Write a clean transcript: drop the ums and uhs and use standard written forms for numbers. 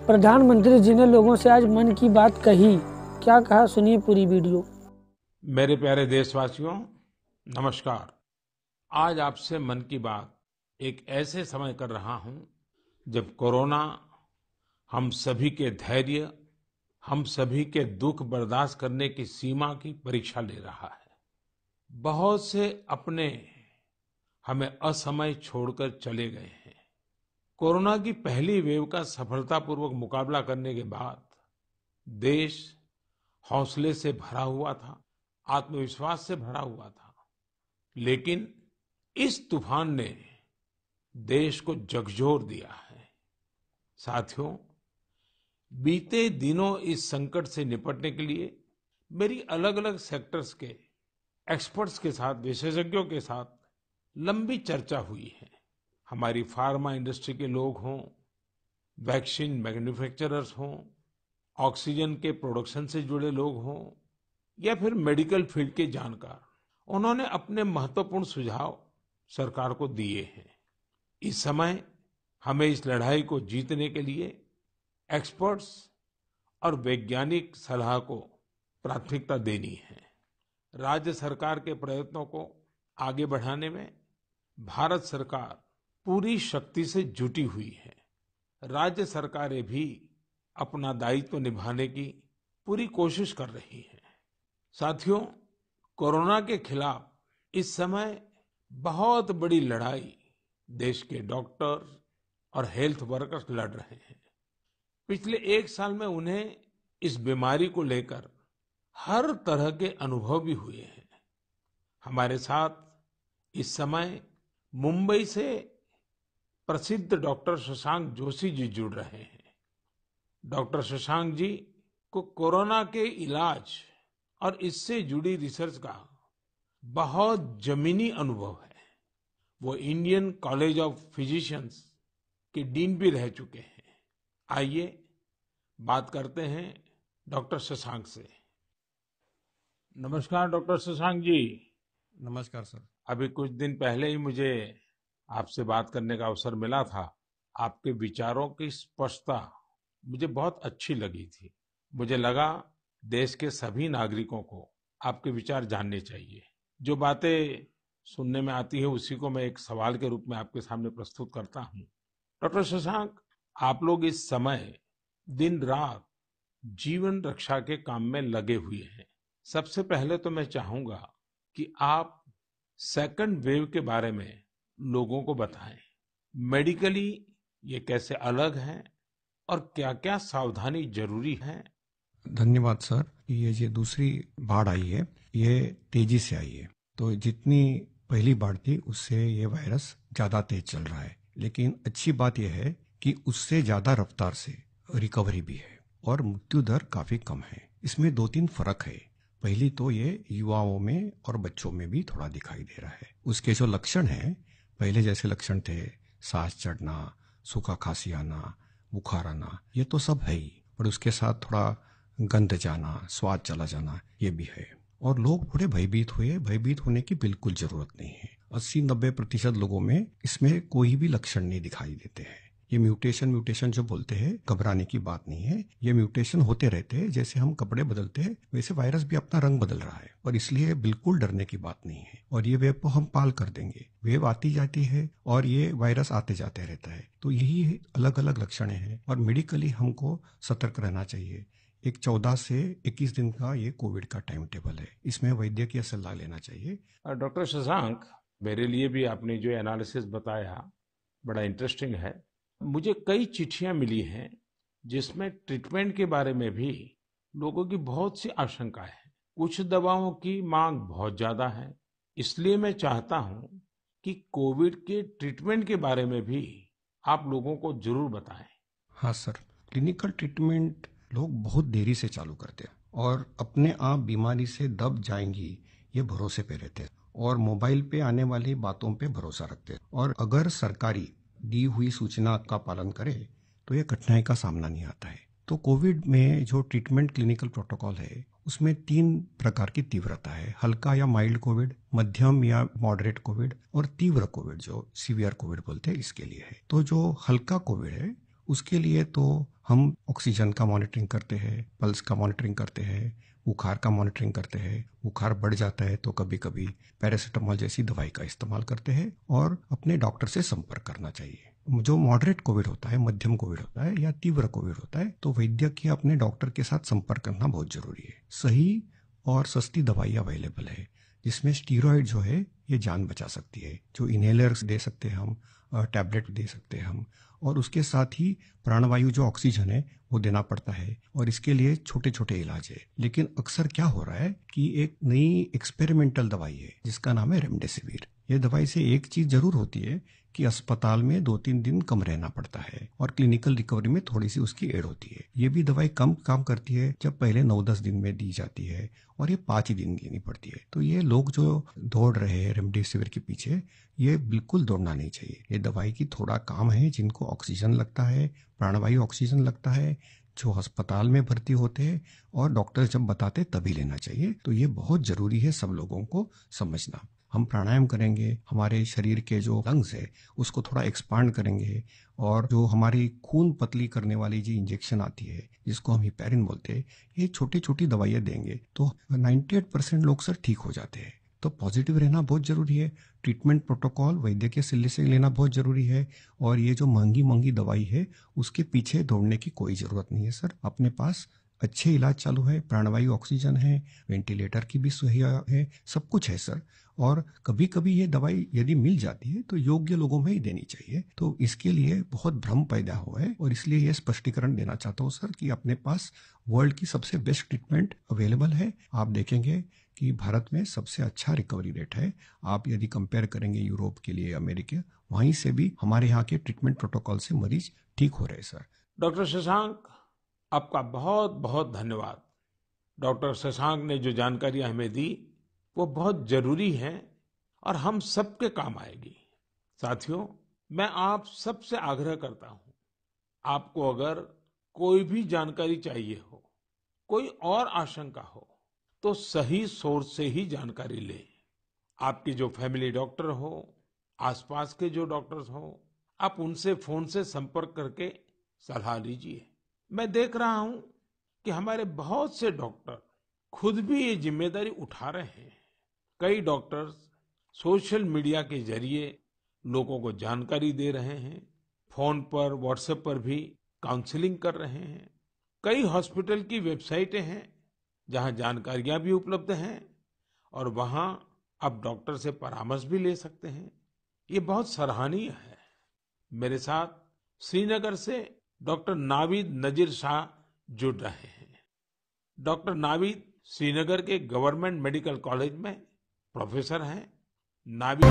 प्रधानमंत्री जी ने लोगों से आज मन की बात कही, क्या कहा सुनिए पूरी वीडियो। मेरे प्यारे देशवासियों, नमस्कार। आज आपसे मन की बात एक ऐसे समय कर रहा हूं जब कोरोना हम सभी के धैर्य, हम सभी के दुख बर्दाश्त करने की सीमा की परीक्षा ले रहा है। बहुत से अपने हमें असमय छोड़कर चले गए हैं। कोरोना की पहली वेव का सफलतापूर्वक मुकाबला करने के बाद देश हौसले से भरा हुआ था, आत्मविश्वास से भरा हुआ था। लेकिन इस तूफान ने देश को झकझोर दिया है। साथियों, बीते दिनों इस संकट से निपटने के लिए मेरी अलग-अलग सेक्टर्स के एक्सपर्ट्स के साथ, विशेषज्ञों के साथ लंबी चर्चा हुई है। हमारी फार्मा इंडस्ट्री के लोग हों, वैक्सीन मैन्युफैक्चरर्स हों, ऑक्सीजन के प्रोडक्शन से जुड़े लोग हों या फिर मेडिकल फील्ड के जानकार, उन्होंने अपने महत्वपूर्ण सुझाव सरकार को दिए हैं। इस समय हमें इस लड़ाई को जीतने के लिए एक्सपर्ट्स और वैज्ञानिक सलाह को प्राथमिकता देनी है। राज्य सरकार के प्रयत्नों को आगे बढ़ाने में भारत सरकार पूरी शक्ति से जुटी हुई है। राज्य सरकारें भी अपना दायित्व निभाने की पूरी कोशिश कर रही हैं। साथियों, कोरोना के खिलाफ इस समय बहुत बड़ी लड़ाई देश के डॉक्टर और हेल्थ वर्कर्स लड़ रहे हैं। पिछले एक साल में उन्हें इस बीमारी को लेकर हर तरह के अनुभव भी हुए हैं। हमारे साथ इस समय मुंबई से प्रसिद्ध डॉक्टर शशांक जोशी जी जुड़ रहे हैं। डॉक्टर शशांक जी को कोरोना के इलाज और इससे जुड़ी रिसर्च का बहुत जमीनी अनुभव है। वो इंडियन कॉलेज ऑफ फिजिशियंस के डीन भी रह चुके हैं। आइए बात करते हैं डॉक्टर शशांक से। नमस्कार डॉक्टर शशांक जी। नमस्कार सर। अभी कुछ दिन पहले ही मुझे आपसे बात करने का अवसर मिला था। आपके विचारों की स्पष्टता मुझे बहुत अच्छी लगी थी। मुझे लगा देश के सभी नागरिकों को आपके विचार जानने चाहिए। जो बातें सुनने में आती है उसी को मैं एक सवाल के रूप में आपके सामने प्रस्तुत करता हूँ। डॉक्टर शशांक, आप लोग इस समय दिन रात जीवन रक्षा के काम में लगे हुए हैं। सबसे पहले तो मैं चाहूंगा कि आप सेकंड वेव के बारे में लोगों को बताएं। मेडिकली ये कैसे अलग है और क्या-क्या सावधानी जरूरी है? धन्यवाद सर। ये जो दूसरी बाढ़ आई है ये तेजी से आई है। तो जितनी पहली बाढ़ थी उससे ये वायरस ज्यादा तेज चल रहा है। लेकिन अच्छी बात यह है कि उससे ज्यादा रफ्तार से रिकवरी भी है और मृत्यु दर काफी कम है। इसमें दो तीन फर्क है। पहली तो ये युवाओं में और बच्चों में भी थोड़ा दिखाई दे रहा है। उसके जो लक्षण है, पहले जैसे लक्षण थे, सांस चढ़ना, सूखा खांसी आना, बुखार आना, ये तो सब है ही, पर उसके साथ थोड़ा गंध जाना, स्वाद चला जाना, ये भी है। और लोग थोड़े भयभीत हुए। भयभीत होने की बिल्कुल जरूरत नहीं है। 80-90% लोगों में इसमें कोई भी लक्षण नहीं दिखाई देते हैं। ये म्यूटेशन जो बोलते हैं, घबराने की बात नहीं है। ये म्यूटेशन होते रहते हैं। जैसे हम कपड़े बदलते हैं वैसे वायरस भी अपना रंग बदल रहा है और इसलिए बिल्कुल डरने की बात नहीं है। और ये वेव को हम पाल कर देंगे। वेव आती जाती है और ये वायरस आते जाते रहता है। तो यही अलग अलग लक्षण हैं और मेडिकली हमको सतर्क रहना चाहिए। एक 14 से 21 दिन का ये कोविड का टाइम टेबल है। इसमें वैद्यकीय सलाह लेना चाहिए। डॉक्टर शशांक, मेरे लिए भी आपने जो एनालिसिस बताया बड़ा इंटरेस्टिंग है। मुझे कई चिट्ठियां मिली हैं जिसमें ट्रीटमेंट के बारे में भी लोगों की बहुत सी आशंकाएं हैं। कुछ दवाओं की मांग बहुत ज्यादा है। इसलिए मैं चाहता हूं कि कोविड के ट्रीटमेंट के बारे में भी आप लोगों को जरूर बताएं। हाँ सर, क्लिनिकल ट्रीटमेंट लोग बहुत देरी से चालू करते हैं और अपने आप बीमारी से दब जाएंगी ये भरोसे पे रहते हैं और मोबाइल पे आने वाली बातों पे भरोसा रखते हैं। और अगर सरकारी दी हुई सूचना का पालन करे तो ये कठिनाई का सामना नहीं आता है। तो कोविड में जो ट्रीटमेंट क्लिनिकल प्रोटोकॉल है उसमें 3 प्रकार की तीव्रता है। हल्का या माइल्ड कोविड, मध्यम या मॉडरेट कोविड और तीव्र कोविड जो सीवियर कोविड बोलते हैं इसके लिए है। तो जो हल्का कोविड है उसके लिए तो हम ऑक्सीजन का मॉनिटरिंग करते हैं, पल्स का मॉनिटरिंग करते हैं, बुखार का मॉनिटरिंग करते हैं। बुखार बढ़ जाता है तो कभी कभी पैरासीटामोल जैसी दवाई का इस्तेमाल करते हैं और अपने डॉक्टर से संपर्क करना चाहिए। जो मॉडरेट कोविड होता है, मध्यम कोविड होता है या तीव्र कोविड होता है, तो वैद्य के अपने डॉक्टर के साथ संपर्क करना बहुत जरूरी है। सही और सस्ती दवाई अवेलेबल है जिसमें स्टीरॉयड जो है ये जान बचा सकती है, जो इनहेलर्स दे सकते हैं हम, टैबलेट दे सकते हैं हम, और उसके साथ ही प्राणवायु जो ऑक्सीजन है वो देना पड़ता है और इसके लिए छोटे छोटे इलाज है। लेकिन अक्सर क्या हो रहा है कि एक नई एक्सपेरिमेंटल दवाई है जिसका नाम है रेमडेसिविर। ये दवाई से एक चीज जरूर होती है कि अस्पताल में 2-3 दिन कम रहना पड़ता है और क्लिनिकल रिकवरी में थोड़ी सी उसकी एड होती है। ये भी दवाई कम काम करती है जब पहले 9-10 दिन में दी जाती है और ये 5 ही दिन लेनी पड़ती है। तो ये लोग जो दौड़ रहे हैं रेमडेसिविर के पीछे, ये बिल्कुल दौड़ना नहीं चाहिए। ये दवाई की थोड़ा काम है, जिनको ऑक्सीजन लगता है, प्राणवायु ऑक्सीजन लगता है, जो अस्पताल में भर्ती होते हैं और डॉक्टर जब बताते तभी लेना चाहिए। तो ये बहुत जरूरी है सब लोगों को समझना। हम प्राणायाम करेंगे, हमारे शरीर के जो लंग्स है उसको थोड़ा एक्सपांड करेंगे और जो हमारी खून पतली करने वाली जो इंजेक्शन आती है जिसको हम हिपैरिन बोलते हैं, ये छोटी छोटी दवाइयाँ देंगे तो 98% लोग सर ठीक हो जाते हैं। तो पॉजिटिव रहना बहुत जरूरी है। ट्रीटमेंट प्रोटोकॉल वैद्य के सलाह से लेना बहुत जरूरी है और ये जो महंगी महंगी दवाई है उसके पीछे दौड़ने की कोई जरूरत नहीं है सर। अपने पास अच्छे इलाज चालू है, प्राणवायु ऑक्सीजन है, वेंटिलेटर की भी सुविधा है, सब कुछ है सर। और कभी कभी ये दवाई यदि मिल जाती है तो योग्य लोगों में ही देनी चाहिए। तो इसके लिए बहुत भ्रम पैदा हुआ है और इसलिए ये स्पष्टीकरण देना चाहता हूँ सर कि अपने पास वर्ल्ड की सबसे बेस्ट ट्रीटमेंट अवेलेबल है। आप देखेंगे कि भारत में सबसे अच्छा रिकवरी रेट है। आप यदि कंपेयर करेंगे यूरोप के लिए, अमेरिका, वहीं से भी हमारे यहाँ के ट्रीटमेंट प्रोटोकॉल से मरीज ठीक हो रहे हैं सर। डॉक्टर शशांक, आपका बहुत बहुत धन्यवाद। डॉक्टर शशांक ने जो जानकारियां हमें दी वो बहुत जरूरी है और हम सबके काम आएगी। साथियों, मैं आप सबसे आग्रह करता हूं, आपको अगर कोई भी जानकारी चाहिए हो, कोई और आशंका हो, तो सही सोर्स से ही जानकारी लें। आपकी जो फैमिली डॉक्टर हो, आसपास के जो डॉक्टर्स हो, आप उनसे फोन से संपर्क करके सलाह लीजिए। मैं देख रहा हूं कि हमारे बहुत से डॉक्टर खुद भी ये जिम्मेदारी उठा रहे हैं। कई डॉक्टर्स सोशल मीडिया के जरिए लोगों को जानकारी दे रहे हैं, फोन पर, व्हाट्सएप पर भी काउंसलिंग कर रहे हैं। कई हॉस्पिटल की वेबसाइटें हैं जहां जानकारियां भी उपलब्ध हैं और वहां आप डॉक्टर से परामर्श भी ले सकते हैं। ये बहुत सराहनीय है। मेरे साथ श्रीनगर से डॉक्टर नावीद नजीर शाह जुड़ रहे हैं। डॉक्टर नावीद श्रीनगर के गवर्नमेंट मेडिकल कॉलेज में प्रोफेसर हैं। नावीद